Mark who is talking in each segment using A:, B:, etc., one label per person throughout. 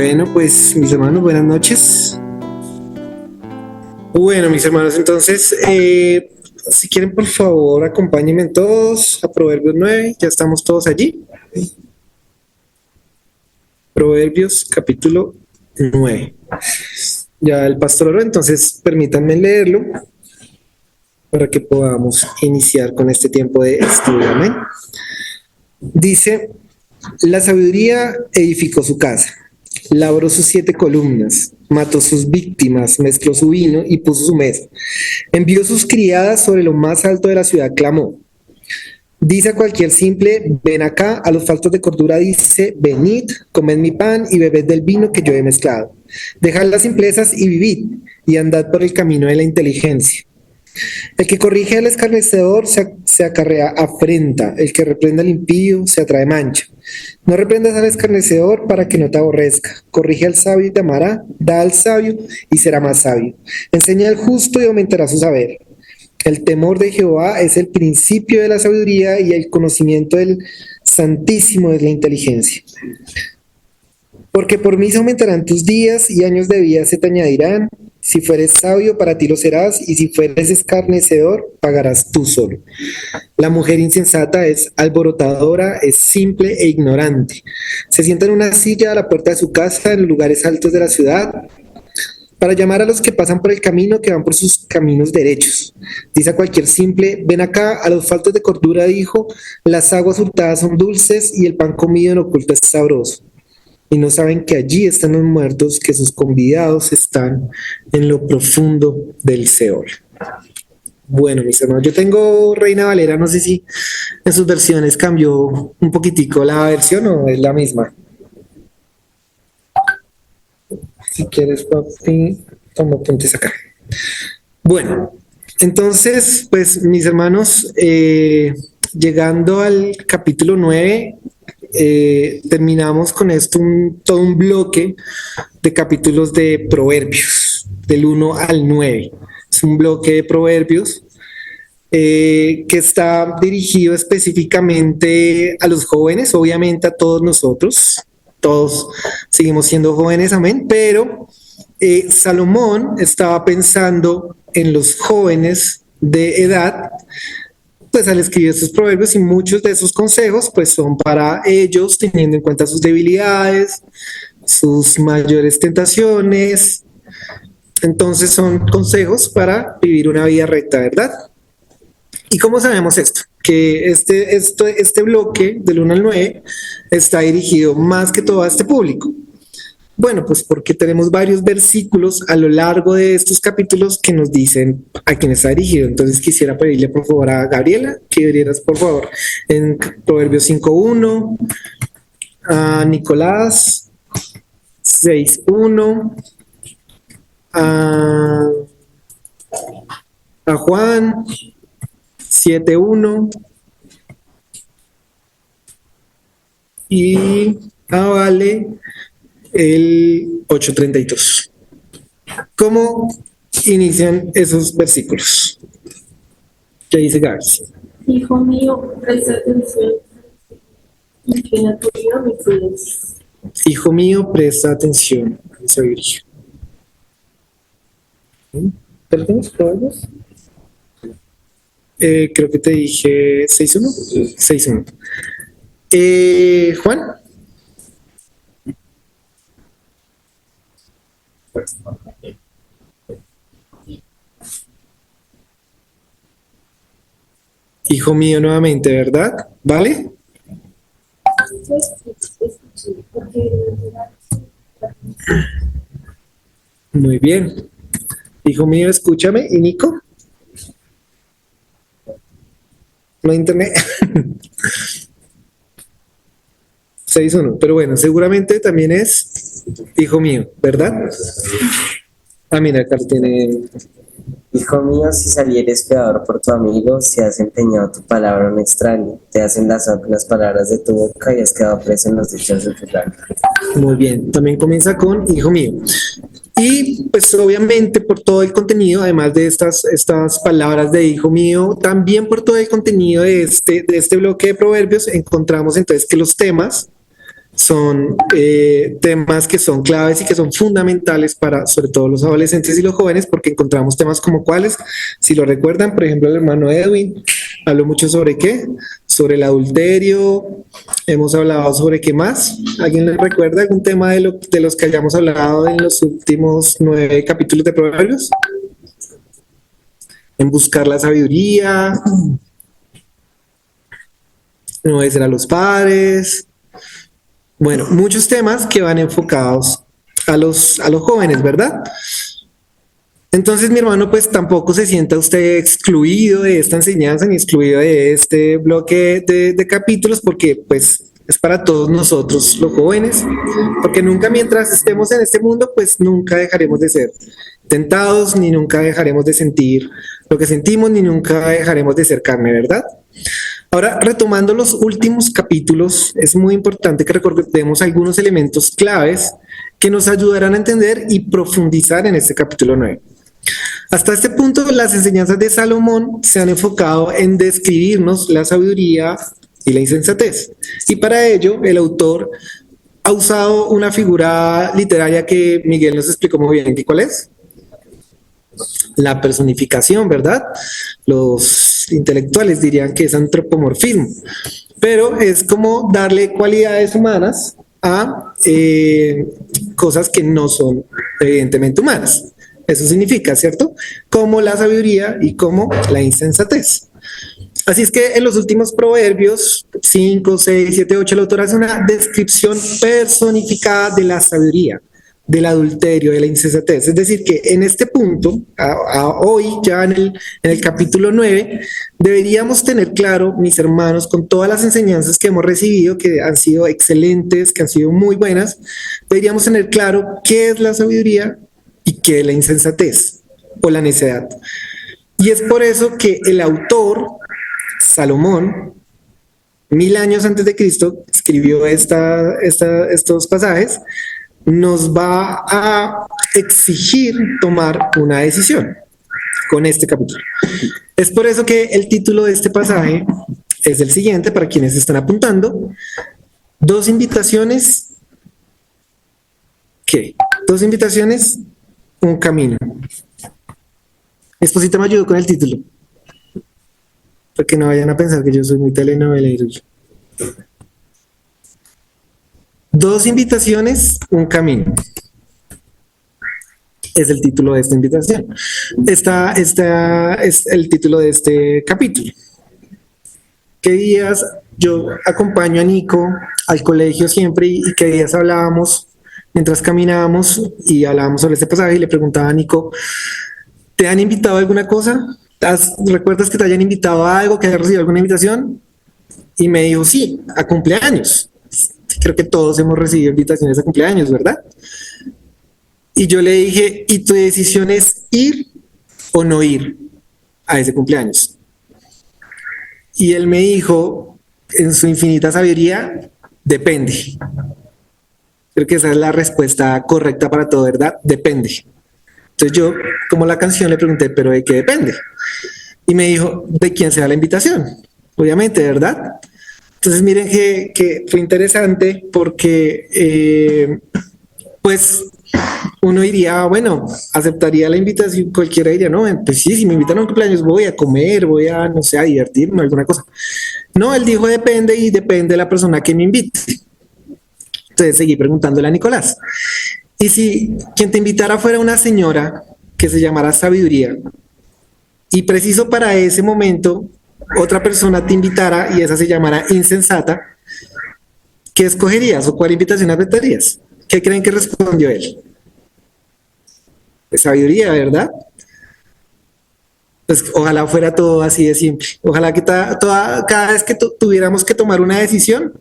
A: Bueno, pues mis hermanos, buenas noches. Bueno, mis hermanos, entonces, si quieren, por favor, acompáñenme todos a Proverbios 9. Ya estamos todos allí. Proverbios capítulo 9. Ya el pastor oró, entonces permítanme leerlo para que podamos iniciar con este tiempo de estudio. Amén. Dice: la sabiduría edificó su casa, labró sus 7 columnas, mató sus víctimas, mezcló su vino y puso su mesa. Envió sus criadas sobre lo más alto de la ciudad, clamó. Dice a cualquier simple, ven acá. A los faltos de cordura dice, venid, comed mi pan y bebed del vino que yo he mezclado. Dejad las simplezas y vivid, y andad por el camino de la inteligencia. El que corrige al escarnecedor se acarrea afrenta, el que reprende al impío se atrae mancha. No reprendas al escarnecedor para que no te aborrezca. Corrige al sabio y te amará, da al sabio y será más sabio. Enseña al justo y aumentará su saber. El temor de Jehová es el principio de la sabiduría y el conocimiento del Santísimo es la inteligencia. Porque por mí se aumentarán tus días y años de vida se te añadirán. Si fueres sabio, para ti lo serás, y si fueres escarnecedor, pagarás tú solo. La mujer insensata es alborotadora, es simple e ignorante. Se sienta en una silla a la puerta de su casa, en los lugares altos de la ciudad, para llamar a los que pasan por el camino, que van por sus caminos derechos. Dice a cualquier simple, ven acá. A los faltos de cordura dijo, las aguas hurtadas son dulces y el pan comido en oculto es sabroso. Y no saben que allí están los muertos, que sus convidados están en lo profundo del Seol. Bueno, mis hermanos, yo tengo Reina Valera, no sé si en sus versiones cambió un poquitico la versión o es la misma. Si quieres, papi, toma apuntes acá. Bueno, entonces, pues mis hermanos, llegando al capítulo 9, terminamos con esto todo un bloque de capítulos de Proverbios, del 1 al 9. Es un bloque de Proverbios que está dirigido específicamente a los jóvenes, obviamente a todos nosotros. Todos seguimos siendo jóvenes, amén, pero Salomón estaba pensando en los jóvenes de edad, pues al escribir estos proverbios, y muchos de esos consejos pues son para ellos, teniendo en cuenta sus debilidades, sus mayores tentaciones. Entonces son consejos para vivir una vida recta, ¿verdad? ¿Y cómo sabemos esto? Que este bloque del 1 al 9 está dirigido más que todo a este público. Bueno, pues porque tenemos varios versículos a lo largo de estos capítulos que nos dicen a quién está dirigido. Entonces quisiera pedirle por favor a Gabriela que abrieras por favor en Proverbios 5.1, a Nicolás 6.1, a Juan 7.1 y a Vale el 8.32. ¿Cómo inician esos versículos? ¿Qué dice García?
B: Hijo mío, presta atención y que a tu vida me cuides.
A: Hijo mío, presta atención a mi sabiduría. ¿Perdón, proverbios? Creo que te dije 6.1. 6.1. Juan. Hijo mío, nuevamente, ¿verdad? ¿Vale? Muy bien. Hijo mío, escúchame. ¿Y Nico? No hay internet. 6.1. Pero bueno, seguramente también es hijo mío, ¿verdad? Ah, mira, acá tiene.
C: Hijo mío, si salieres peor por tu amigo, si has empeñado tu palabra en extraño, te has enlazado con las palabras de tu boca y has quedado preso en los dichos de tu labios.
A: Muy bien, también comienza con hijo mío. Y pues obviamente por todo el contenido, además de estas palabras de hijo mío, también por todo el contenido de este bloque de proverbios, encontramos entonces que los temas son temas que son claves y que son fundamentales para sobre todo los adolescentes y los jóvenes, porque encontramos temas como cuáles, si lo recuerdan, por ejemplo, el hermano Edwin habló mucho sobre qué, sobre el adulterio, hemos hablado sobre qué más. ¿Alguien les recuerda algún tema de los que hayamos hablado en los últimos 9 capítulos de Proverbios? En buscar la sabiduría, no obedecer a los padres. Bueno, muchos temas que van enfocados a los jóvenes, ¿verdad? Entonces, mi hermano, pues tampoco se sienta usted excluido de esta enseñanza ni excluido de este bloque de capítulos, porque pues es para todos nosotros los jóvenes, porque nunca mientras estemos en este mundo, pues nunca dejaremos de ser tentados, ni nunca dejaremos de sentir lo que sentimos, ni nunca dejaremos de ser carne, ¿verdad? Ahora, retomando los últimos capítulos, es muy importante que recordemos algunos elementos claves que nos ayudarán a entender y profundizar en este capítulo 9. Hasta este punto, las enseñanzas de Salomón se han enfocado en describirnos la sabiduría y la insensatez. Y para ello, el autor ha usado una figura literaria que Miguel nos explicó muy bien. ¿Cuál es? La personificación, ¿verdad? Los intelectuales dirían que es antropomorfismo, pero es como darle cualidades humanas a cosas que no son evidentemente humanas. Eso significa, ¿cierto? Como la sabiduría y como la insensatez. Así es que en los últimos proverbios 5, 6, 7, 8, el autor hace una descripción personificada de la sabiduría, del adulterio, de la insensatez. Es decir, que en este punto, hoy, ya en el capítulo 9, deberíamos tener claro, mis hermanos, con todas las enseñanzas que hemos recibido, que han sido excelentes, que han sido muy buenas, deberíamos tener claro qué es la sabiduría y qué es la insensatez o la necedad. Y es por eso que el autor, Salomón, 1000 años antes de Cristo, escribió estos pasajes, nos va a exigir tomar una decisión con este capítulo. Es por eso que el título de este pasaje es el siguiente, para quienes están apuntando: 2 invitaciones, ¿qué? 2 invitaciones, un camino. Esposita me ayudó con el título, porque no vayan a pensar que yo soy muy telenovelero. 2 invitaciones, un camino. Es el título de esta invitación. Esta es el título de este capítulo. ¿Qué días yo acompaño a Nico al colegio siempre y qué días hablábamos mientras caminábamos y hablábamos sobre este pasaje y le preguntaba a Nico, ¿te han invitado a alguna cosa? ¿Recuerdas que te hayan invitado a algo, que hayas recibido alguna invitación? Y me dijo, sí, a cumpleaños. Creo que todos hemos recibido invitaciones a cumpleaños, ¿verdad? Y yo le dije, ¿y tu decisión es ir o no ir a ese cumpleaños? Y él me dijo, en su infinita sabiduría, depende. Creo que esa es la respuesta correcta para todo, ¿verdad? Depende. Entonces yo, como la canción, le pregunté, ¿pero de qué depende? Y me dijo, ¿de quién será la invitación? Obviamente, ¿verdad? Entonces miren que fue interesante porque pues uno diría, bueno, aceptaría la invitación, cualquiera diría, no, pues sí, si me invitan a un cumpleaños voy a comer, voy a, no sé, a divertirme, alguna cosa. No, él dijo depende y depende de la persona que me invite. Entonces seguí preguntándole a Nicolás. Y si quien te invitara fuera una señora que se llamara Sabiduría y preciso para ese momento otra persona te invitara y esa se llamara Insensata, ¿qué escogerías o cuál invitación aceptarías? ¿Qué creen que respondió él? De sabiduría, ¿verdad? Pues ojalá fuera todo así de simple. Ojalá que cada vez que tuviéramos que tomar una decisión,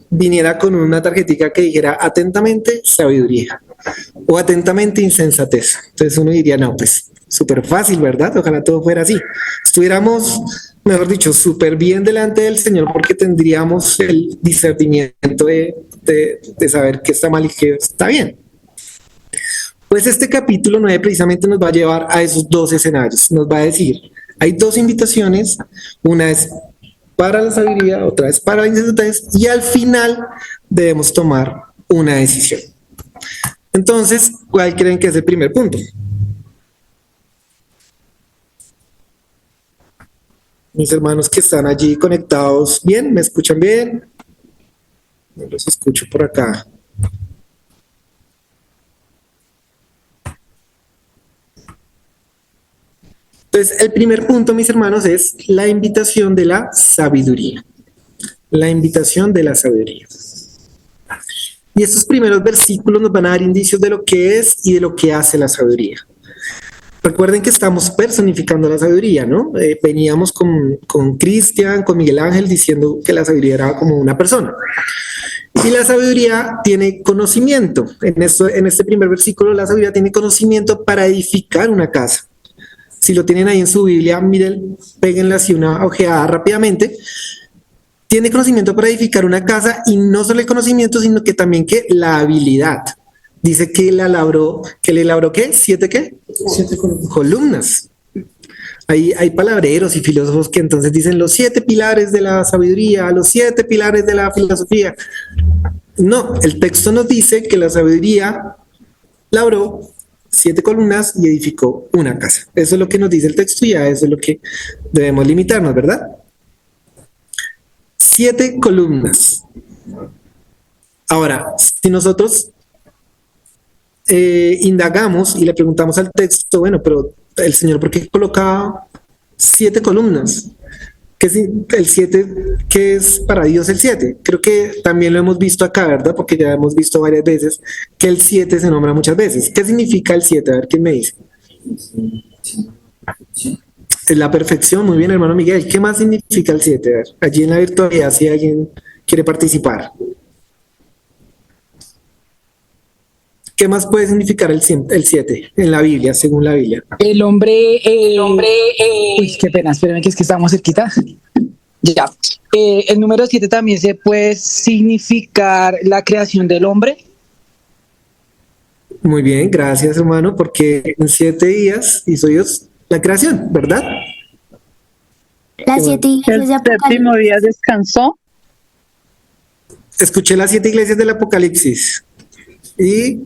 A: viniera con una tarjetita que dijera atentamente sabiduría o atentamente insensatez. Entonces uno diría, no, pues súper fácil, ¿verdad? Ojalá todo fuera así. Estuviéramos, mejor dicho, súper bien delante del Señor porque tendríamos el discernimiento de saber qué está mal y qué está bien. Pues este capítulo 9 precisamente nos va a llevar a esos 2 escenarios. Nos va a decir, hay 2 invitaciones, una es para la sabiduría, otra vez para la insensatez, y al final debemos tomar una decisión. Entonces, ¿cuál creen que es el primer punto? Mis hermanos que están allí conectados, ¿bien? ¿Me escuchan bien? No los escucho por acá. Entonces, el primer punto, mis hermanos, es la invitación de la sabiduría. La invitación de la sabiduría. Y estos primeros versículos nos van a dar indicios de lo que es y de lo que hace la sabiduría. Recuerden que estamos personificando la sabiduría, ¿no? Veníamos con Cristian, con Miguel Ángel, diciendo que la sabiduría era como una persona. Y la sabiduría tiene conocimiento. En este primer versículo, la sabiduría tiene conocimiento para edificar una casa. Si lo tienen ahí en su Biblia, miren, péguenle así una ojeada rápidamente. Tiene conocimiento para edificar una casa, y no solo el conocimiento, sino que también que la habilidad. Dice que le labró ¿qué? ¿7 qué?
D: 7
A: Columnas. Hay palabreros y filósofos que entonces dicen los 7 pilares de la sabiduría, los 7 pilares de la filosofía. No, el texto nos dice que la sabiduría labró 7 columnas y edificó una casa. Eso es lo que nos dice el texto, y a eso es lo que debemos limitarnos, ¿verdad? 7 columnas. Ahora, si nosotros indagamos y le preguntamos al texto, bueno, pero el Señor, ¿por qué colocaba 7 columnas? ¿Qué es el 7? ¿Qué es para Dios el 7? Creo que también lo hemos visto acá, ¿verdad? Porque ya hemos visto varias veces que el 7 se nombra muchas veces. ¿Qué significa el 7? A ver, ¿quién me dice? La perfección. Muy bien, hermano Miguel. ¿Qué más significa el 7? A ver, allí en la virtualidad, si alguien quiere participar. ¿Qué más puede significar el 7 en la Biblia, según la Biblia?
D: El hombre, uy, qué pena, espérenme que es que estamos cerquita. Ya. El número 7 también se puede significar la creación del hombre.
A: Muy bien, gracias, hermano, porque en 7 días hizo Dios la creación, ¿verdad?
E: Las 7 iglesias de
F: El séptimo
E: Apocalipsis.
F: día descansó.
A: Escuché las 7 iglesias del Apocalipsis. Y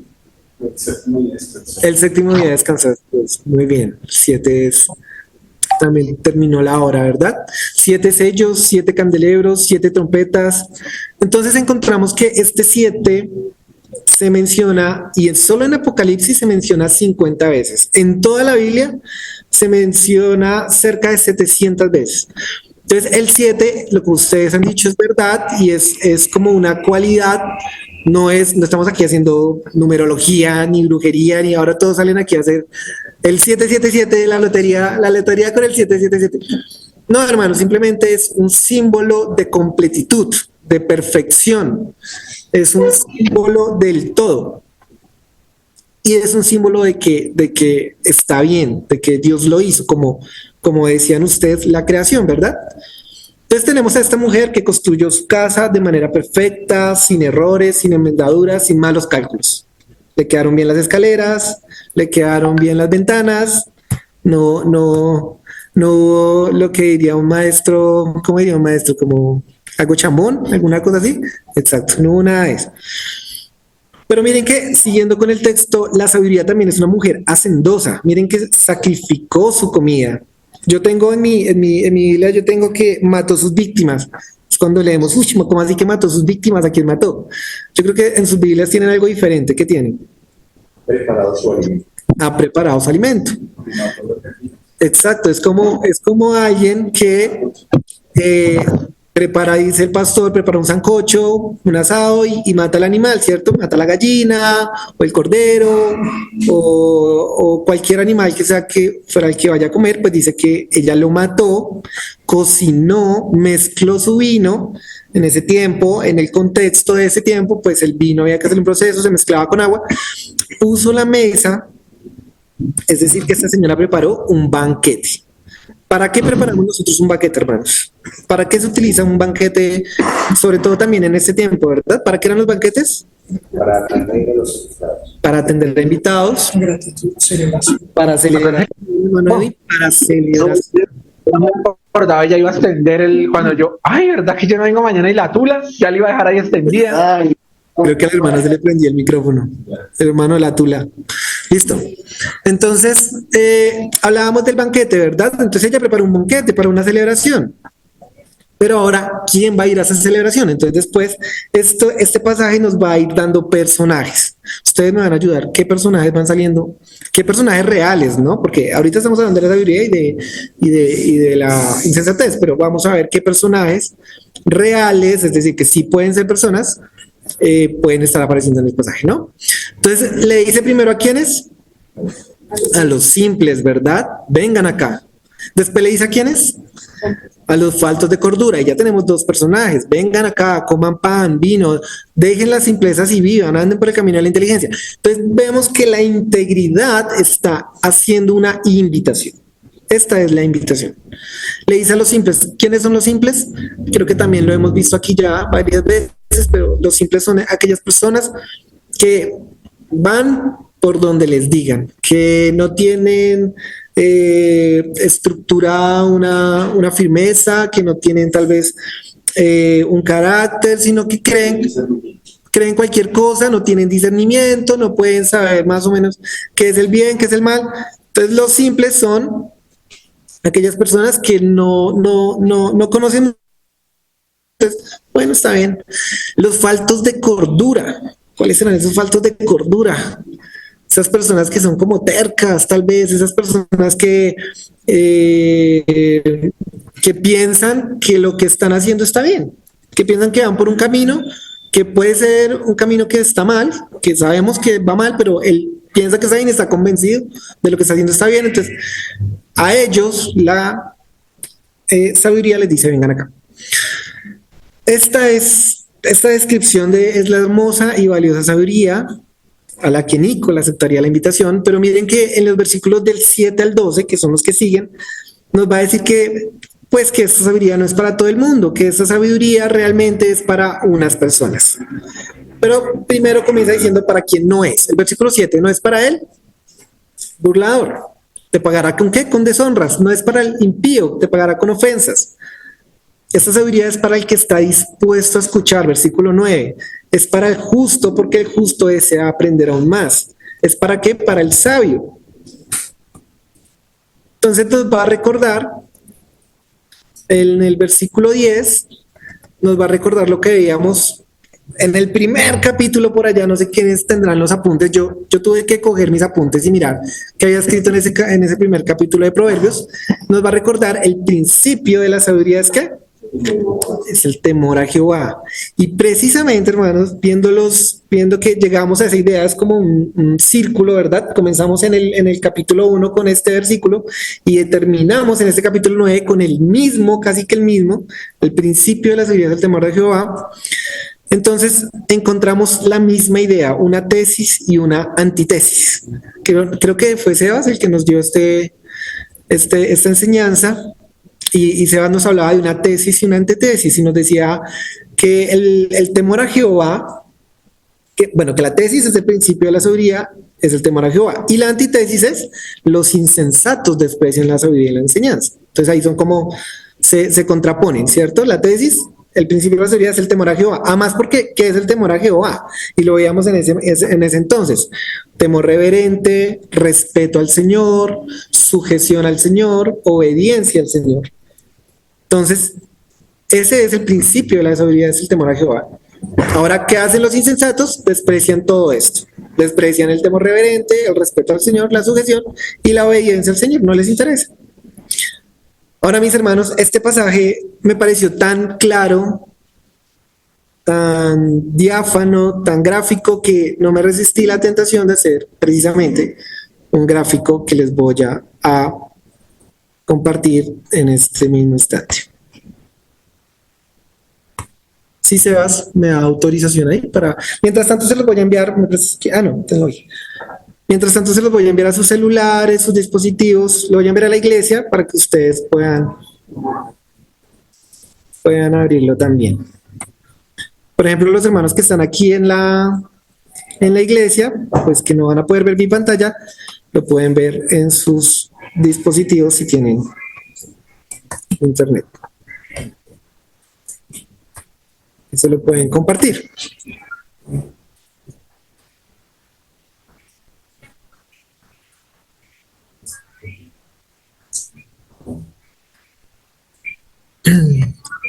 A: el séptimo día descansó. Pues, muy bien, 7 es... También terminó la hora, ¿verdad? 7 sellos, 7 candelebros, 7 trompetas. Entonces encontramos que este 7 se menciona, y solo en Apocalipsis se menciona 50 veces. En toda la Biblia se menciona cerca de 700 veces. Entonces el 7, lo que ustedes han dicho es verdad, y es como una cualidad. No estamos aquí haciendo numerología, ni brujería, ni ahora todos salen aquí a hacer el 777, la lotería con el 777. No, hermano, simplemente es un símbolo de completitud, de perfección. Es un símbolo del todo. Y es un símbolo de que está bien, de que Dios lo hizo, como decían ustedes, la creación, ¿verdad? Entonces tenemos a esta mujer que construyó su casa de manera perfecta, sin errores, sin enmendaduras, sin malos cálculos. Le quedaron bien las escaleras, le quedaron bien las ventanas, no hubo lo que diría un maestro, ¿cómo diría un maestro? Como algo chambón, alguna cosa así. Exacto, no hubo nada de eso. Pero miren que, siguiendo con el texto, la sabiduría también es una mujer hacendosa. Miren que sacrificó su comida. Yo tengo en mi Biblia, yo tengo que mató sus víctimas. Es cuando leemos, uy, ¿cómo así que mató sus víctimas? ¿A quién mató? Yo creo que en sus Biblias tienen algo diferente. ¿Qué tienen?
G: Preparado su alimento.
A: Ha preparado su alimento. Exacto, es como alguien que prepara, dice el pastor, prepara un sancocho, un asado y mata al animal, ¿cierto? Mata la gallina o el cordero o cualquier animal que sea que fuera el que vaya a comer, pues dice que ella lo mató, cocinó, mezcló su vino. En ese tiempo, en el contexto de ese tiempo, pues el vino había que hacer un proceso, se mezclaba con agua, puso la mesa, es decir, que esta señora preparó un banquete. ¿Para qué preparamos nosotros un banquete, hermanos? ¿Para qué se utiliza un banquete, sobre todo también en este tiempo, verdad? ¿Para qué eran los banquetes?
G: Para atender a los invitados.
A: Para atender a invitados,
D: Gratitud, celebración.
A: para celebrar, para celebrar.
F: No me acordaba, ya iba a extender cuando yo, ay, ¿verdad que yo no vengo mañana y la tula? Ya la iba a dejar ahí extendida.
C: Ay,
A: Creo que al hermano se le prendía el micrófono. El hermano de la tula. Listo. Entonces, hablábamos del banquete, ¿verdad? Entonces ella preparó un banquete para una celebración. Pero ahora, ¿quién va a ir a esa celebración? Entonces después, este pasaje nos va a ir dando personajes. Ustedes me van a ayudar. ¿Qué personajes van saliendo? ¿Qué personajes reales, no? Porque ahorita estamos hablando de la sabiduría y de la insensatez, pero vamos a ver qué personajes reales, es decir, que sí pueden ser personas, pueden estar apareciendo en el pasaje, ¿no? Entonces, le dice primero a quiénes, a los simples, ¿verdad? Vengan acá. Después le dice a quiénes, a los faltos de cordura. Y ya tenemos dos personajes. Vengan acá, coman pan, vino, dejen las simplezas y vivan, anden por el camino de la inteligencia. Entonces, vemos que la integridad está haciendo una invitación. Esta es la invitación. Le dice a los simples, ¿quiénes son los simples? Creo que también lo hemos visto aquí ya varias veces, pero los simples son aquellas personas que van por donde les digan, que no tienen estructurada una firmeza, que no tienen tal vez un carácter, sino que creen cualquier cosa, no tienen discernimiento, no pueden saber más o menos qué es el bien, qué es el mal. Entonces los simples son aquellas personas que no conocen. Entonces, bueno, está bien. Los faltos de cordura. ¿Cuáles serán esos faltos de cordura? Esas personas que son como tercas, tal vez, esas personas que piensan que lo que están haciendo está bien, que piensan que van por un camino que puede ser un camino que está mal, que sabemos que va mal, pero él piensa que está bien, está convencido de lo que está haciendo está bien. Entonces, a ellos la sabiduría les dice, vengan acá. Esta descripción es la hermosa y valiosa sabiduría a la que Nico le aceptaría la invitación, pero miren que en los versículos del 7 al 12, que son los que siguen, nos va a decir que pues que esta sabiduría no es para todo el mundo, que esta sabiduría realmente es para unas personas. Pero primero comienza diciendo para quién no es. El versículo 7, no es para él, burlador, te pagará con qué, con deshonras. No es para el impío, te pagará con ofensas. Esta sabiduría es para el que está dispuesto a escuchar, versículo 9. Es para el justo, porque el justo desea aprender aún más. ¿Es para qué? Para el sabio. Entonces nos va a recordar, en el versículo 10, nos va a recordar lo que veíamos en el primer capítulo por allá. No sé quiénes tendrán los apuntes. Yo tuve que coger mis apuntes y mirar qué había escrito en ese primer capítulo de Proverbios. Nos va a recordar el principio de la sabiduría, ¿es qué? Es el temor a Jehová. Y precisamente, hermanos, viendo que llegamos a esa idea, es como un círculo, ¿verdad? Comenzamos en el capítulo 1 con este versículo y terminamos en este capítulo 9 con el mismo, casi que el mismo, el principio de la sabiduría del temor de Jehová. Entonces encontramos la misma idea, una tesis y una antítesis. Creo que fue Sebas el que nos dio esta enseñanza. Y Sebas nos hablaba de una tesis y una antítesis y nos decía que el temor a Jehová, que la tesis es el principio de la sabiduría, es el temor a Jehová, y la antítesis es los insensatos desprecian la sabiduría y la enseñanza. Entonces ahí son como, se contraponen, ¿cierto? La tesis, el principio de la sabiduría es el temor a Jehová. Además, porque ¿qué es el temor a Jehová? Y lo veíamos en ese entonces. Temor reverente, respeto al Señor, sujeción al Señor, obediencia al Señor. Entonces, ese es el principio de la sabiduría, es el temor a Jehová. Ahora, ¿qué hacen los insensatos? Desprecian todo esto. Desprecian el temor reverente, el respeto al Señor, la sujeción y la obediencia al Señor. No les interesa. Ahora, mis hermanos, este pasaje me pareció tan claro, tan diáfano, tan gráfico, que no me resistí la tentación de hacer precisamente un gráfico que les voy a compartir en este mismo instante. Sí, Sebas, me da autorización ahí para... Mientras tanto se los voy a enviar... Mientras tanto se los voy a enviar a sus celulares, sus dispositivos, lo voy a enviar a la iglesia para que ustedes puedan abrirlo también. Por ejemplo, los hermanos que están aquí en la iglesia, pues que no van a poder ver mi pantalla, lo pueden ver en sus dispositivos si tienen internet. Eso lo pueden compartir.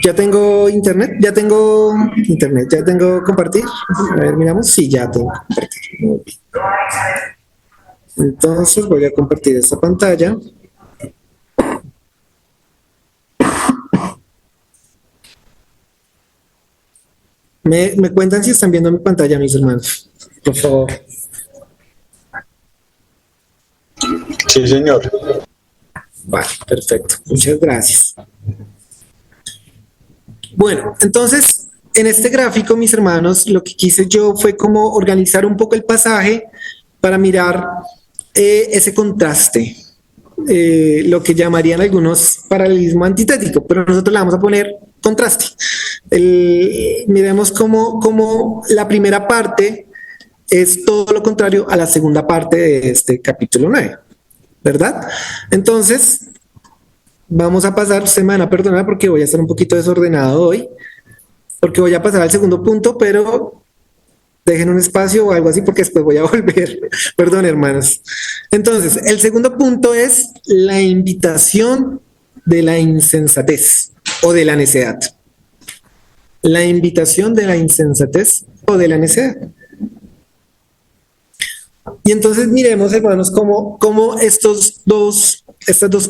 A: Ya tengo internet, ya tengo compartir. A ver, miramos. Sí, ya tengo compartir. Muy bien. Entonces voy a compartir esta pantalla. Me cuentan si están viendo mi pantalla, mis hermanos. Por favor.
H: Sí, señor.
A: Vale, perfecto. Muchas gracias. Bueno, entonces, en este gráfico, mis hermanos, lo que quise yo fue como organizar un poco el pasaje para mirar ese contraste, lo que llamarían algunos paralelismo antitético, pero nosotros le vamos a poner contraste. Miremos cómo la primera parte es todo lo contrario a la segunda parte de este capítulo 9, ¿verdad? Entonces, vamos a pasar, semana, perdona porque voy a estar un poquito desordenado hoy, porque voy a pasar al segundo punto, pero dejen un espacio o algo así porque después voy a volver. Perdón, hermanos. Entonces, el segundo punto es la invitación de la insensatez o de la necedad. La invitación de la insensatez o de la necedad. Y entonces miremos, hermanos, cómo estas dos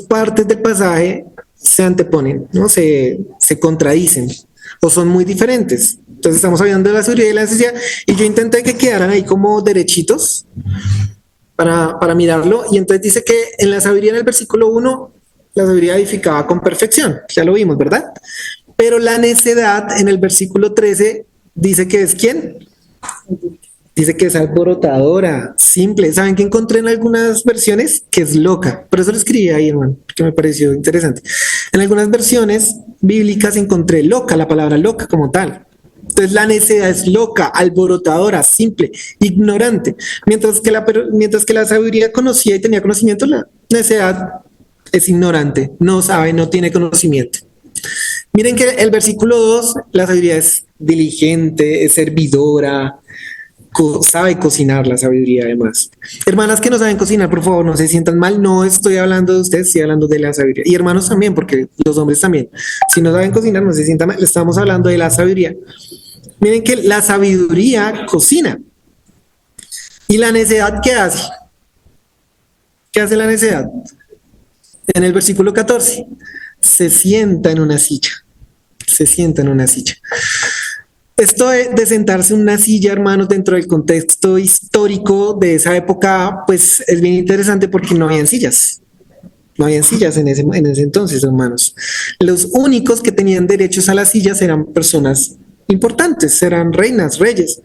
A: partes del pasaje se anteponen, ¿no? Se contradicen o son muy diferentes. Entonces estamos hablando de la sabiduría y la necesidad, y yo intenté que quedaran ahí como derechitos para mirarlo, y entonces dice que en la sabiduría, en el versículo 1, la sabiduría edificaba con perfección, ya lo vimos, ¿verdad? Pero la necedad en el versículo 13 dice que es ¿quién? Dice que es alborotadora, simple. ¿Saben que encontré en algunas versiones? Que es loca. Por eso lo escribí ahí, hermano, que me pareció interesante. En algunas versiones bíblicas encontré loca, la palabra loca como tal. Entonces la necedad es loca, alborotadora, simple, ignorante. Mientras que la sabiduría conocía y tenía conocimiento, la necedad es ignorante, no sabe, no tiene conocimiento. Miren que el versículo 2, la sabiduría es diligente, es servidora, sabe cocinar la sabiduría además. Hermanas que no saben cocinar, por favor, no se sientan mal, no estoy hablando de ustedes, estoy hablando de la sabiduría. Y hermanos también, porque los hombres también. Si no saben cocinar, no se sientan mal, estamos hablando de la sabiduría. Miren que la sabiduría cocina. ¿Y la necedad qué hace? ¿Qué hace la necedad? En el versículo 14, se sienta en una silla. Se sienta en una silla. Esto de sentarse en una silla, hermanos, dentro del contexto histórico de esa época, pues es bien interesante porque no habían sillas. No habían sillas en ese entonces, hermanos. Los únicos que tenían derechos a las sillas eran personas importantes, eran reinas, reyes,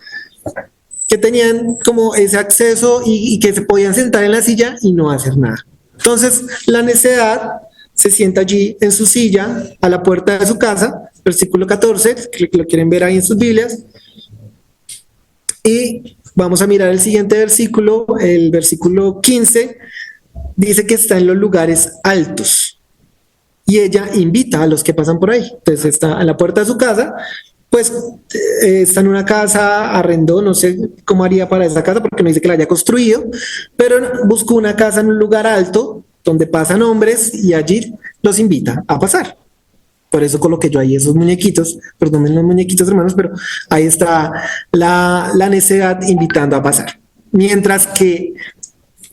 A: que tenían como ese acceso y que se podían sentar en la silla y no hacer nada. Entonces, la necedad se sienta allí en su silla a la puerta de su casa, versículo 14, que lo quieren ver ahí en sus Biblias. Y vamos a mirar el siguiente versículo, el versículo 15, dice que está en los lugares altos. Y ella invita a los que pasan por ahí. Entonces está a la puerta de su casa, pues está en una casa, arrendó, no sé cómo haría para esa casa, porque no dice que la haya construido, pero buscó una casa en un lugar alto, donde pasan hombres, y allí los invita a pasar. Por eso coloqué yo ahí esos muñequitos, perdonen los muñequitos, hermanos, pero ahí está la necedad invitando a pasar. Mientras que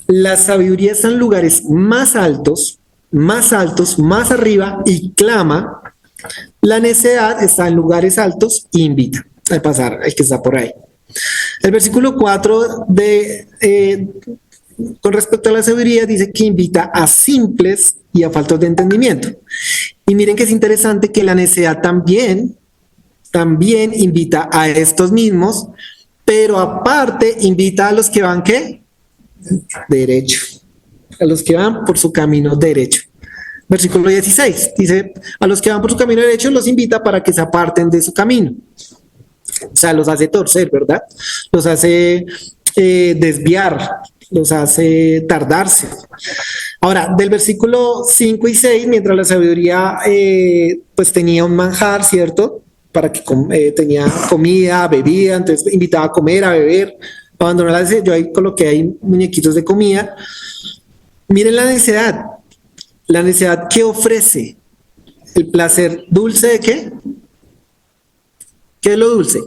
A: la sabiduría está en lugares más altos, más arriba, y clama, la necedad está en lugares altos e invita a pasar el que está por ahí. El versículo 4 con respecto a la sabiduría dice que invita a simples y a faltos de entendimiento. Y miren que es interesante que la necedad también invita a estos mismos, pero aparte invita a los que van ¿qué? Derecho. A los que van por su camino derecho. Versículo 16 dice, a los que van por su camino derecho los invita para que se aparten de su camino. O sea, los hace torcer, ¿verdad? Los hace desviar, los hace tardarse. Ahora, del versículo 5 y 6, mientras la sabiduría pues tenía un manjar, ¿cierto? Para que tenía comida, bebida, entonces invitaba a comer, a beber, abandonó la necesidad. Yo ahí coloqué ahí muñequitos de comida. Miren la necesidad que ofrece el placer dulce de ¿qué? ¿Qué es lo dulce?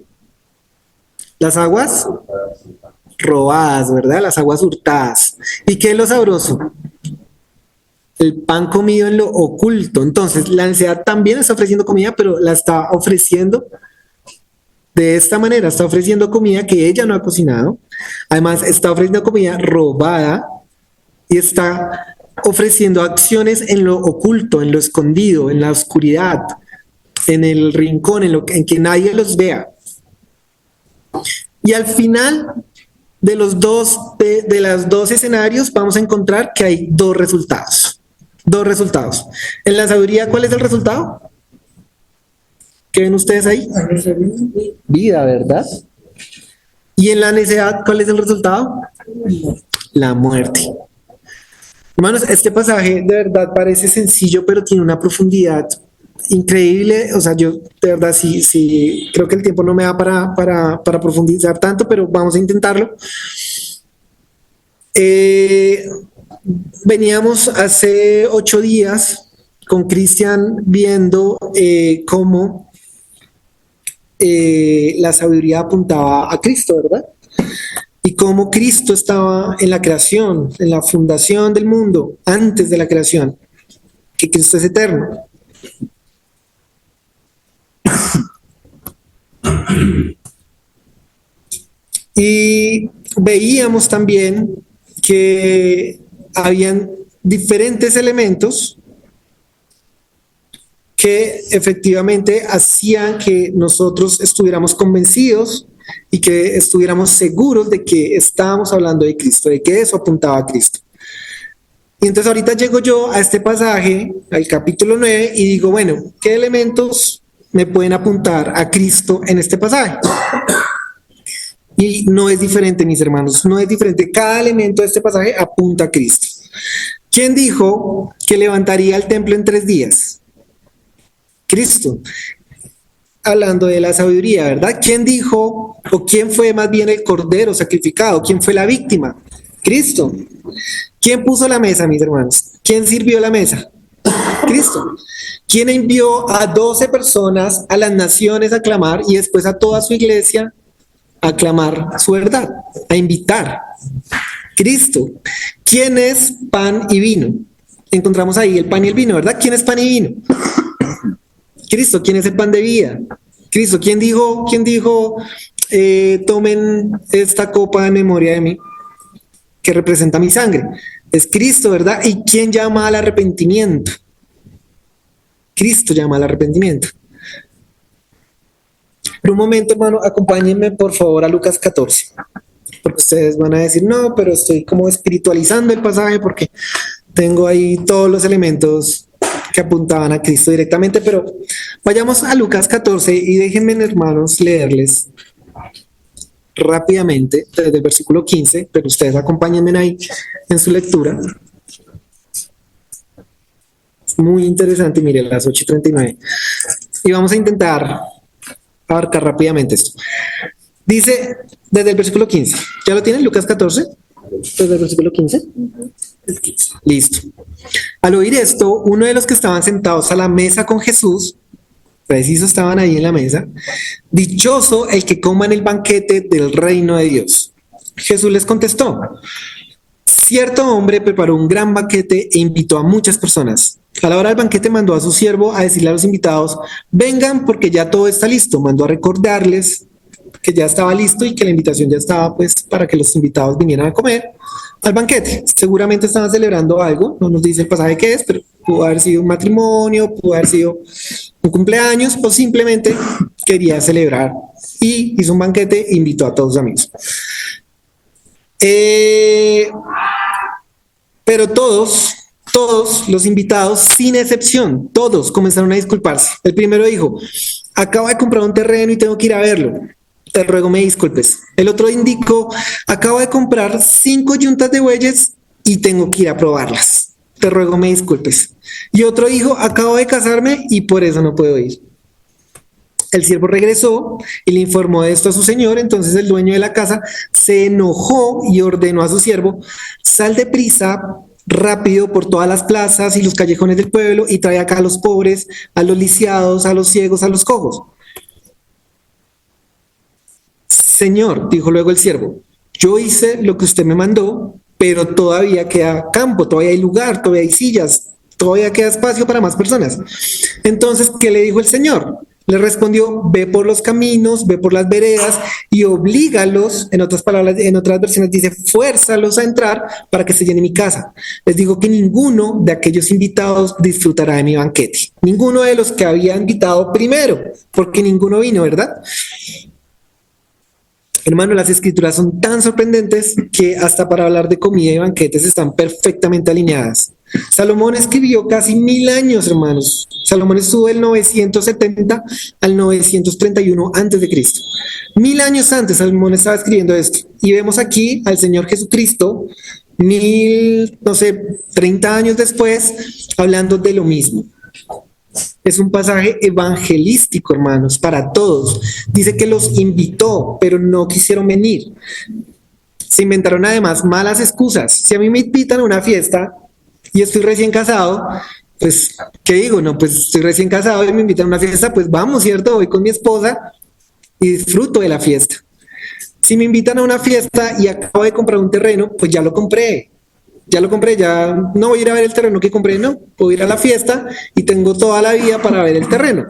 A: Las aguas robadas, ¿verdad? Las aguas hurtadas. ¿Y qué es lo sabroso? El pan comido en lo oculto. Entonces, la ansiedad también está ofreciendo comida, pero la está ofreciendo de esta manera. Está ofreciendo comida que ella no ha cocinado. Además, está ofreciendo comida robada y está ofreciendo acciones en lo oculto, en lo escondido, en la oscuridad, en el rincón, en que nadie los vea. Y al final de los dos escenarios vamos a encontrar que hay dos resultados. En la sabiduría, ¿cuál es el resultado? ¿Qué ven ustedes ahí? Vida, ¿verdad? Y en la necedad, ¿cuál es el resultado? La muerte. Hermanos, este pasaje de verdad parece sencillo, pero tiene una profundidad increíble. O sea, yo de verdad sí creo que el tiempo no me da para profundizar tanto, pero vamos a intentarlo. Veníamos hace 8 días con Cristian viendo cómo la sabiduría apuntaba a Cristo, ¿verdad? Y cómo Cristo estaba en la creación, en la fundación del mundo, antes de la creación, que Cristo es eterno. Y veíamos también que habían diferentes elementos que efectivamente hacían que nosotros estuviéramos convencidos y que estuviéramos seguros de que estábamos hablando de Cristo, de que eso apuntaba a Cristo. Y entonces ahorita llego yo a este pasaje, al capítulo 9, y digo, bueno, ¿qué elementos me pueden apuntar a Cristo en este pasaje? Y no es diferente, mis hermanos, no es diferente. Cada elemento de este pasaje apunta a Cristo. ¿Quién dijo que levantaría el templo en 3 días? Cristo. Hablando de la sabiduría, ¿verdad? ¿Quién dijo, o quién fue más bien el cordero sacrificado? ¿Quién fue la víctima? Cristo. ¿Quién puso la mesa, mis hermanos? ¿Quién sirvió la mesa? Cristo. ¿Quién envió a 12 personas a las naciones a clamar y después a toda su iglesia a clamar su verdad, a invitar? Cristo. ¿Quién es pan y vino? Encontramos ahí el pan y el vino, ¿verdad? ¿Quién es pan y vino? Cristo. ¿Quién es el pan de vida? Cristo. ¿Quién dijo, tomen esta copa en memoria de mí, que representa mi sangre? Es Cristo, ¿verdad? ¿Y quién llama al arrepentimiento? Cristo llama al arrepentimiento. Por un momento, hermano, acompáñenme por favor a Lucas 14, porque ustedes van a decir, no, pero estoy como espiritualizando el pasaje porque tengo ahí todos los elementos que apuntaban a Cristo directamente, pero vayamos a Lucas 14 y déjenme, hermanos, leerles rápidamente desde el versículo 15, pero ustedes acompáñenme ahí en su lectura. Muy interesante, miren, las 8:39. Y vamos a intentar abarcar rápidamente esto. Dice desde el versículo 15. ¿Ya lo tienen, Lucas 14? Desde el versículo 15. Listo. Al oír esto, uno de los que estaban sentados a la mesa con Jesús, preciso estaban ahí en la mesa, dichoso el que coma en el banquete del reino de Dios. Jesús les contestó, cierto hombre preparó un gran banquete e invitó a muchas personas. A la hora del banquete mandó a su siervo a decirle a los invitados, vengan porque ya todo está listo. Mandó a recordarles que ya estaba listo y que la invitación ya estaba pues para que los invitados vinieran a comer al banquete. Seguramente estaban celebrando algo, no nos dice el pasaje qué es, pero pudo haber sido un matrimonio, pudo haber sido un cumpleaños o simplemente quería celebrar y hizo un banquete e invitó a todos sus amigos. Pero todos los invitados, sin excepción, todos comenzaron a disculparse. El primero dijo, acabo de comprar un terreno y tengo que ir a verlo. Te ruego me disculpes. El otro indicó, acabo de comprar 5 yuntas de bueyes y tengo que ir a probarlas. te ruego me disculpes. Y otro dijo, acabo de casarme y por eso no puedo ir. El siervo regresó y le informó de esto a su señor. Entonces el dueño de la casa se enojó y ordenó a su siervo, sal deprisa, rápido por todas las plazas y los callejones del pueblo y trae acá a los pobres, a los lisiados, a los ciegos, a los cojos. Señor, dijo luego el siervo, yo hice lo que usted me mandó, pero todavía queda campo, todavía hay lugar, todavía hay sillas, todavía queda espacio para más personas. Entonces, ¿qué le dijo el Señor? Le respondió, ve por los caminos, ve por las veredas y oblígalos, en otras palabras, en otras versiones dice, fuérzalos a entrar para que se llene mi casa. Les digo que ninguno de aquellos invitados disfrutará de mi banquete. Ninguno de los que había invitado primero, porque ninguno vino, ¿verdad? Hermano, las escrituras son tan sorprendentes que hasta para hablar de comida y banquetes están perfectamente alineadas. Salomón escribió casi 1000 años, hermanos. Salomón estuvo del 970 al 931 antes de Cristo. 1000 años antes Salomón estaba escribiendo esto. Y vemos aquí al Señor Jesucristo, 30 años después, hablando de lo mismo. Es un pasaje evangelístico, hermanos, para todos. Dice que los invitó, pero no quisieron venir. Se inventaron además malas excusas. Si a mí me invitan a una fiesta y estoy recién casado, pues, ¿qué digo? No, pues estoy recién casado y me invitan a una fiesta, pues vamos, ¿cierto? Voy con mi esposa y disfruto de la fiesta. Si me invitan a una fiesta y acabo de comprar un terreno, pues ya lo compré. Ya no voy a ir a ver el terreno que compré, no, puedo ir a la fiesta y tengo toda la vida para ver el terreno.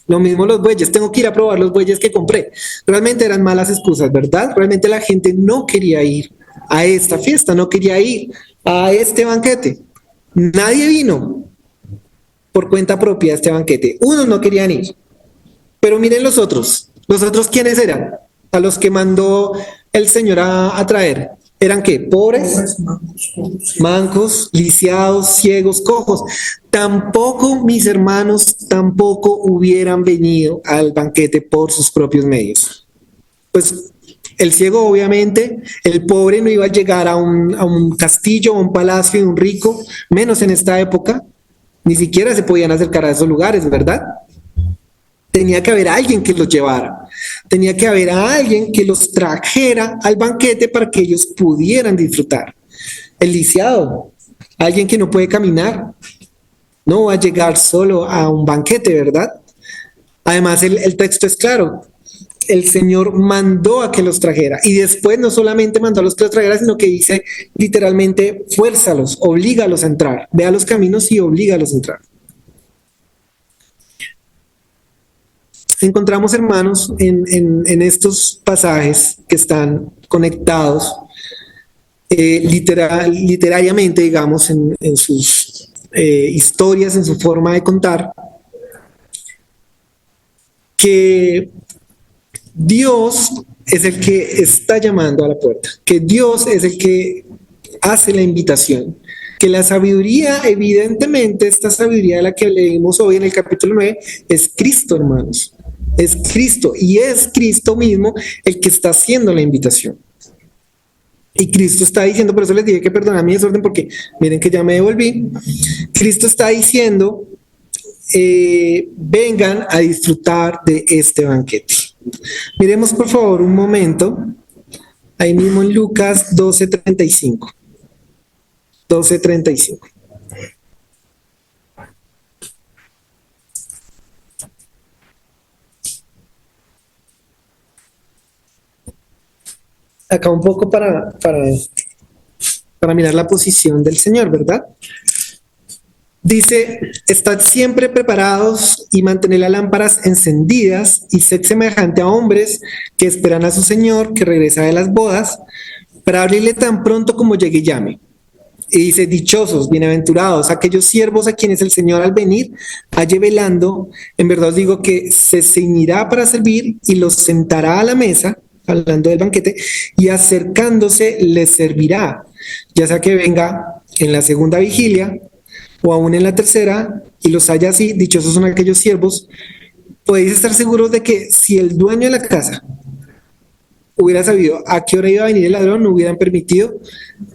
A: Lo mismo los bueyes, tengo que ir a probar los bueyes que compré. Realmente eran malas excusas, ¿verdad? Realmente la gente no quería ir a esta fiesta, no quería ir a este banquete. Nadie vino por cuenta propia a este banquete. Unos no querían ir. Pero miren los otros. ¿Los otros quiénes eran? A los que mandó el Señor a traer. ¿Eran qué? Pobres, mancos, lisiados, ciegos, cojos. Tampoco, mis hermanos, tampoco hubieran venido al banquete por sus propios medios. Pues el ciego, obviamente, el pobre no iba a llegar a un castillo, a un palacio de un rico, menos en esta época. Ni siquiera se podían acercar a esos lugares, ¿verdad? Tenía que haber alguien que los llevara. Tenía que haber alguien que los trajera al banquete para que ellos pudieran disfrutar. El lisiado, alguien que no puede caminar, no va a llegar solo a un banquete, ¿verdad? Además, el texto es claro. El Señor mandó a que los trajera. Y después no solamente mandó a los que los trajera, sino que dice literalmente, fuérzalos, oblígalos a entrar. Ve a los caminos y oblígalos a entrar. Encontramos, hermanos, en estos pasajes que están conectados literariamente, digamos, en sus historias, en su forma de contar, que Dios es el que está llamando a la puerta, que Dios es el que hace la invitación, que la sabiduría, evidentemente, esta sabiduría de la que leímos hoy en el capítulo 9, es Cristo, hermanos. Es Cristo, y es Cristo mismo el que está haciendo la invitación. Y Cristo está diciendo, por eso les dije que perdonad mi desorden, porque miren que ya me devolví. Cristo está diciendo, vengan a disfrutar de este banquete. Miremos por favor un momento, ahí mismo en Lucas 12:35. 12:35. Acá un poco para mirar la posición del Señor, ¿verdad? Dice, estad siempre preparados y mantened las lámparas encendidas y sed semejante a hombres que esperan a su Señor que regresa de las bodas para abrirle tan pronto como llegue y llame. Y dice, dichosos, bienaventurados, aquellos siervos a quienes el Señor al venir halle velando, en verdad os digo que se ceñirá para servir y los sentará a la mesa, hablando del banquete, y acercándose les servirá, ya sea que venga en la segunda vigilia o aún en la tercera, y los haya así, dichosos son aquellos siervos. Podéis estar seguros de que si el dueño de la casa hubiera sabido a qué hora iba a venir el ladrón, no hubieran permitido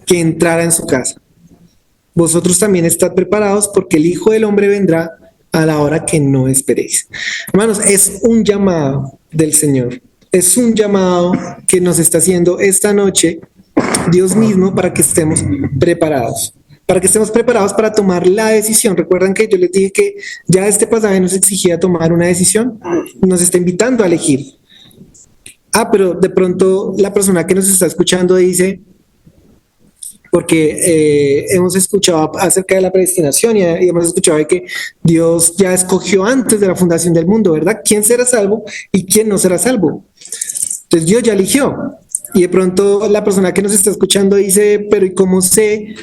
A: que entrara en su casa. vosotros también estad preparados porque el Hijo del Hombre vendrá a la hora que no esperéis. Hermanos, es un llamado del Señor. Es un llamado que nos está haciendo esta noche Dios mismo para que estemos preparados. Para que estemos preparados para tomar la decisión. Recuerdan que yo les dije que ya este pasaje nos exigía tomar una decisión. Nos está invitando a elegir. Pero de pronto la persona que nos está escuchando dice, porque hemos escuchado acerca de la predestinación y hemos escuchado de que Dios ya escogió antes de la fundación del mundo, ¿verdad? ¿Quién será salvo y quién no será salvo? Entonces Dios ya eligió. Y de pronto la persona que nos está escuchando dice, pero ¿y cómo sé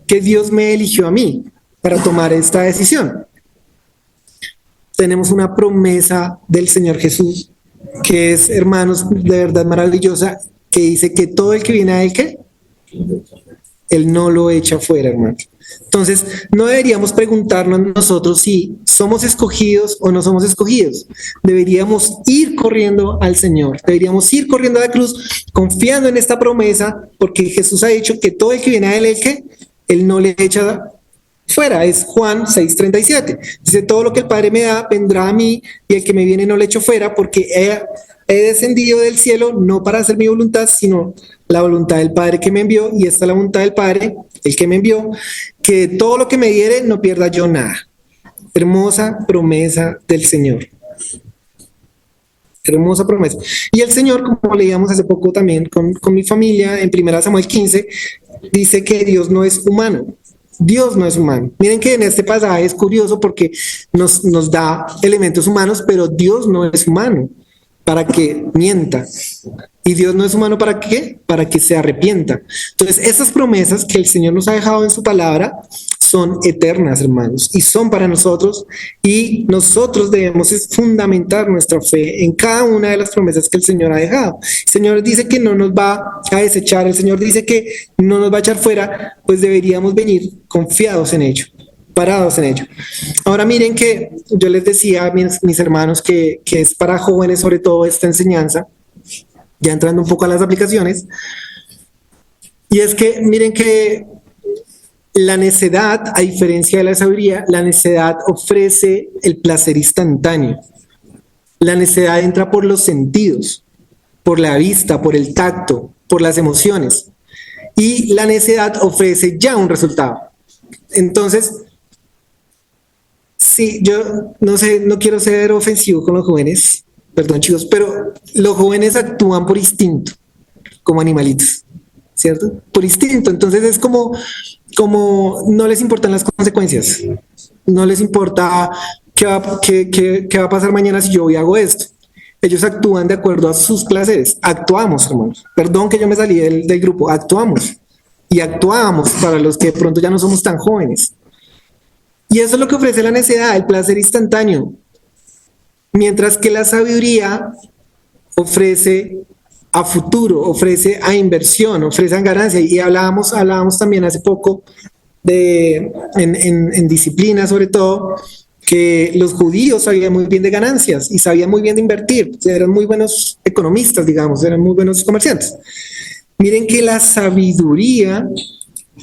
A: que Dios me eligió a mí para tomar esta decisión? Tenemos una promesa del Señor Jesús, que es, hermanos, de verdad maravillosa, que dice que todo el que viene a Él, ¿qué? Él no lo echa fuera, hermanos. Entonces, no deberíamos preguntarnos nosotros si somos escogidos o no somos escogidos. Deberíamos ir corriendo al Señor, deberíamos ir corriendo a la cruz, confiando en esta promesa, porque Jesús ha dicho que todo el que viene a Él, Él no le echa fuera. Es Juan 6:37. Dice, todo lo que el Padre me da vendrá a mí, y el que me viene no le echo fuera, porque he descendido del cielo no para hacer mi voluntad, sino la voluntad del Padre que me envió, y esta es la voluntad del Padre, el que me envió, que todo lo que me diere no pierda yo nada. Hermosa promesa del Señor. Hermosa promesa. Y el Señor, como leíamos hace poco también con mi familia, en 1 Samuel 15, dice que Dios no es humano. Dios no es humano. Miren que en este pasaje es curioso porque nos da elementos humanos, pero Dios no es humano para que mienta. Y Dios no es humano ¿para qué? Para que se arrepienta. Entonces, esas promesas que el Señor nos ha dejado en su palabra son eternas, hermanos, y son para nosotros, y nosotros debemos fundamentar nuestra fe en cada una de las promesas que el Señor ha dejado. El Señor dice que no nos va a desechar, el Señor dice que no nos va a echar fuera, pues deberíamos venir confiados en ello, parados en ello. Ahora miren que yo les decía a mis hermanos que es para jóvenes sobre todo esta enseñanza, ya entrando un poco a las aplicaciones, y es que miren que la necedad, a diferencia de la sabiduría, la necedad ofrece el placer instantáneo. La necedad entra por los sentidos, por la vista, por el tacto, por las emociones, y la necedad ofrece ya un resultado. Entonces, sí, yo no sé, no quiero ser ofensivo con los jóvenes, perdón chicos, pero los jóvenes actúan por instinto, como animalitos, ¿cierto? Por instinto. Entonces es como no les importan las consecuencias, no les importa qué va a pasar mañana si yo voy y hago esto. Ellos actúan de acuerdo a sus placeres. Actuamos, hermanos. Perdón que yo me salí del grupo. Actuamos. Y actuamos para los que de pronto ya no somos tan jóvenes. Y eso es lo que ofrece la necedad, el placer instantáneo. Mientras que la sabiduría ofrece a futuro, ofrece a inversión, ofrece a ganancia. Y hablábamos también hace poco en disciplina, sobre todo, que los judíos sabían muy bien de ganancias y sabían muy bien de invertir. O sea, eran muy buenos economistas, digamos, eran muy buenos comerciantes. Miren que la sabiduría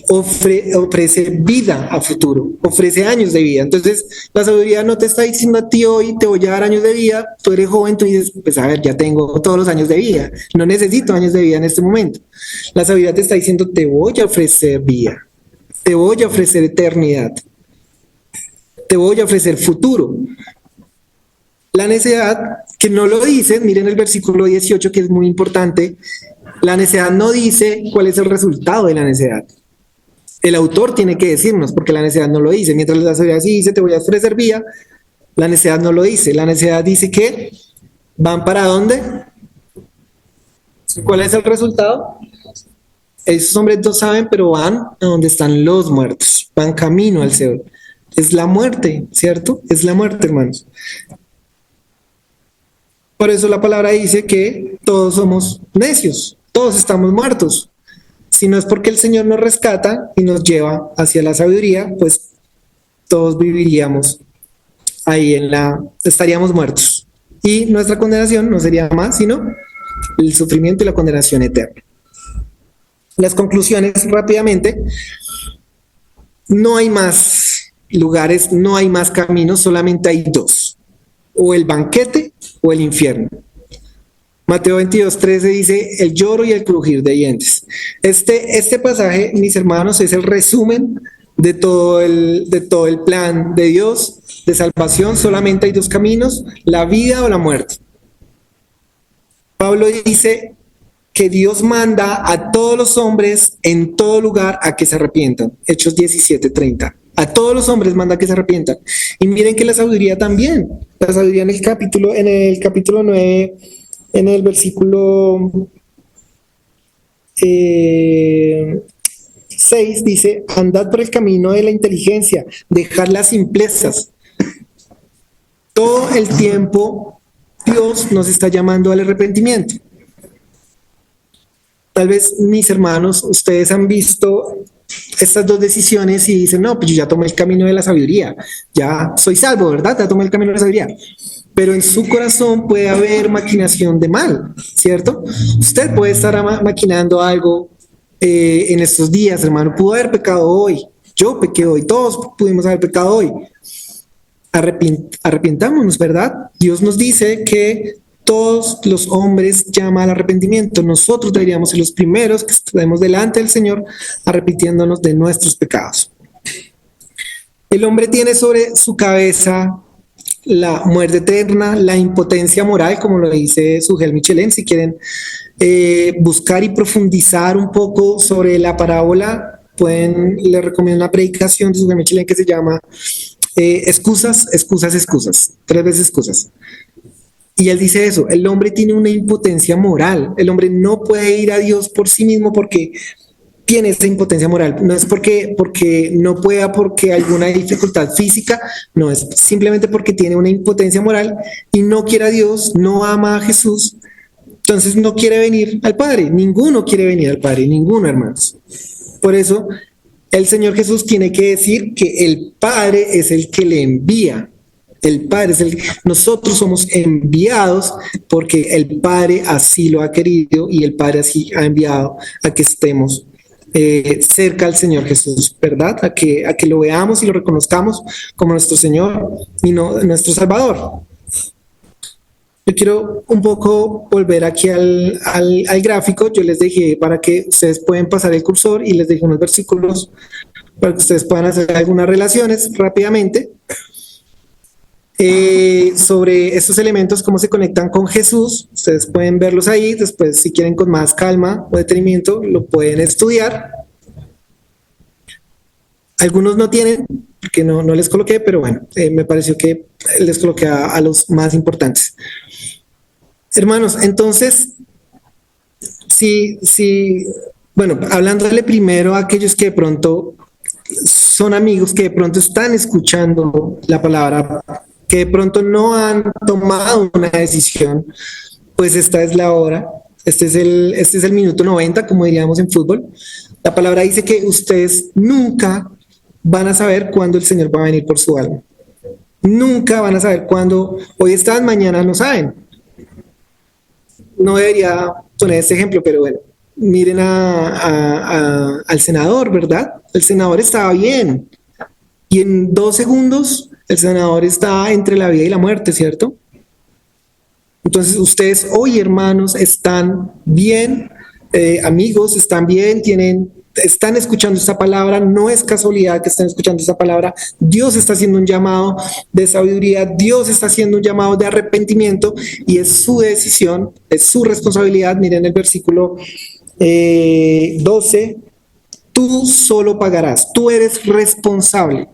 A: ofrece vida a futuro, ofrece años de vida. Entonces, la sabiduría no te está diciendo a ti hoy te voy a dar años de vida. Tú eres joven, tú dices, pues a ver, ya tengo todos los años de vida, no necesito años de vida en este momento. La sabiduría te está diciendo, te voy a ofrecer vida, te voy a ofrecer eternidad, te voy a ofrecer futuro. La necedad, que no lo dice, miren el versículo 18, que es muy importante. La necedad no dice cuál es el resultado de la necedad. El autor tiene que decirnos, porque la necedad no lo dice. Mientras la sabiduría sí dice, te voy a ofrecer vida, la necedad no lo dice. La necedad dice que van para dónde. ¿Cuál es el resultado? Esos hombres no saben, pero van a donde están los muertos. Van camino al Seol. Es la muerte, ¿cierto? Es la muerte, hermanos. Por eso la palabra dice que todos somos necios, todos estamos muertos. Si no es porque el Señor nos rescata y nos lleva hacia la sabiduría, pues todos viviríamos ahí estaríamos muertos. Y nuestra condenación no sería más, sino el sufrimiento y la condenación eterna. Las conclusiones rápidamente. no hay más lugares, no hay más caminos, solamente hay dos, o el banquete o el infierno. Mateo 22:13 dice, el lloro y el crujir de dientes. Este pasaje, mis hermanos, es el resumen de todo el plan de Dios de salvación. Solamente hay dos caminos, la vida o la muerte. Pablo dice que Dios manda a todos los hombres en todo lugar a que se arrepientan. Hechos 17:30. A todos los hombres manda que se arrepientan. Y miren que la sabiduría también. La sabiduría en el capítulo 9, en el versículo 6 dice, andad por el camino de la inteligencia, dejad las simplezas. Todo el tiempo Dios nos está llamando al arrepentimiento. Tal vez, mis hermanos, ustedes han visto estas dos decisiones y dicen, no, pues yo ya tomé el camino de la sabiduría, ya soy salvo, ¿verdad? Ya tomé el camino de la sabiduría. Pero en su corazón puede haber maquinación de mal, ¿cierto? Usted puede estar maquinando algo en estos días, hermano. Pudo haber pecado hoy, yo pequé hoy, todos pudimos haber pecado hoy. Arrepentámonos, ¿verdad? Dios nos dice que todos los hombres llaman al arrepentimiento. Nosotros deberíamos ser los primeros que estemos delante del Señor arrepintiéndonos de nuestros pecados. El hombre tiene sobre su cabeza la muerte eterna, la impotencia moral, como lo dice Sugel Michelén. Si quieren buscar y profundizar un poco sobre la parábola, les recomiendo una predicación de Sugel Michelén que se llama excusas, 3 veces excusas. Y él dice eso, el hombre tiene una impotencia moral, el hombre no puede ir a Dios por sí mismo porque tiene esa impotencia moral, no es porque no pueda, porque alguna dificultad física, no, es simplemente porque tiene una impotencia moral y no quiere a Dios, no ama a Jesús, entonces no quiere venir al Padre. Ninguno quiere venir al Padre, ninguno, hermanos. Por eso el Señor Jesús tiene que decir que el Padre es el que le envía. El Padre nosotros somos enviados porque el Padre así lo ha querido y el Padre así ha enviado a que estemos cerca al Señor Jesús, ¿verdad? A que lo veamos y lo reconozcamos como nuestro Señor y no nuestro Salvador. Yo quiero un poco volver aquí al gráfico. Yo les dejé para que ustedes puedan pasar el cursor y les dejé unos versículos para que ustedes puedan hacer algunas relaciones rápidamente. Sobre estos elementos, cómo se conectan con Jesús. Ustedes pueden verlos ahí, después si quieren con más calma o detenimiento lo pueden estudiar. Algunos no tienen, porque no les coloqué, pero bueno, me pareció que les coloqué a los más importantes. Hermanos, entonces, bueno, hablándole primero a aquellos que de pronto son amigos, que de pronto están escuchando la palabra, que de pronto no han tomado una decisión, pues esta es la hora, este es el minuto 90, como diríamos en fútbol. La palabra dice que ustedes nunca van a saber cuándo el Señor va a venir por su alma. Nunca van a saber cuándo, hoy están, mañana no saben. No debería poner este ejemplo, pero bueno, miren al senador, ¿verdad? El senador estaba bien y en 2 segundos el senador está entre la vida y la muerte, ¿cierto? Entonces ustedes hoy, hermanos, están bien, amigos, están bien, están escuchando esta palabra, no es casualidad que estén escuchando esta palabra. Dios está haciendo un llamado de sabiduría, Dios está haciendo un llamado de arrepentimiento y es su decisión, es su responsabilidad. Miren el versículo 12, tú solo pagarás, tú eres responsable.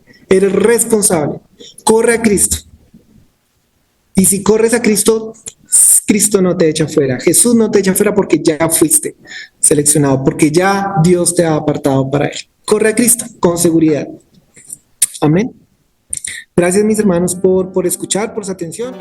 A: Corre a Cristo. Y si corres a Cristo, Cristo no te echa fuera. Jesús no te echa fuera porque ya fuiste seleccionado, porque ya Dios te ha apartado para Él. Corre a Cristo con seguridad. Amén. Gracias, mis hermanos, por escuchar, por su atención.